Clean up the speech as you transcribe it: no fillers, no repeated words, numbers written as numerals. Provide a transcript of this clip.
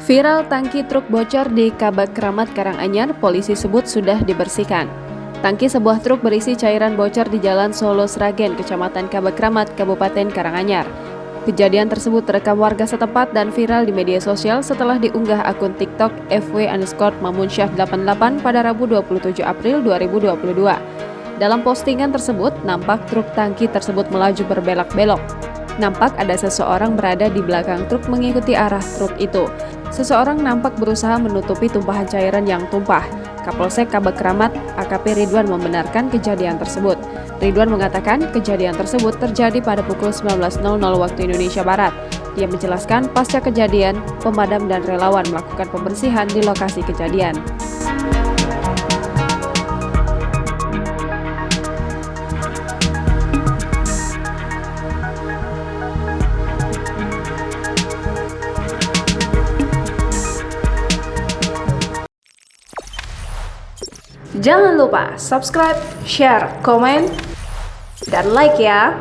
Viral tangki truk bocor di Kabak Kramat Karanganyar, polisi sebut sudah dibersihkan. Tangki sebuah truk berisi cairan bocor di Jalan Solo Sragen, Kecamatan Kabak Kramat, Kabupaten Karanganyar. Kejadian tersebut terekam warga setempat dan viral di media sosial setelah diunggah akun TikTok fw_mamunsyah88 pada Rabu 27 April 2022. Dalam postingan tersebut, nampak truk tangki tersebut melaju berbelok-belok. Nampak ada seseorang berada di belakang truk mengikuti arah truk itu. Seseorang nampak berusaha menutupi tumpahan cairan yang tumpah. Kapolsek Kabak Kramat, AKP Ridwan membenarkan kejadian tersebut. Ridwan mengatakan kejadian tersebut terjadi pada pukul 19.00 waktu Indonesia Barat. Dia menjelaskan pasca kejadian, pemadam dan relawan melakukan pembersihan di lokasi kejadian. Jangan lupa subscribe, share, komen, dan like ya.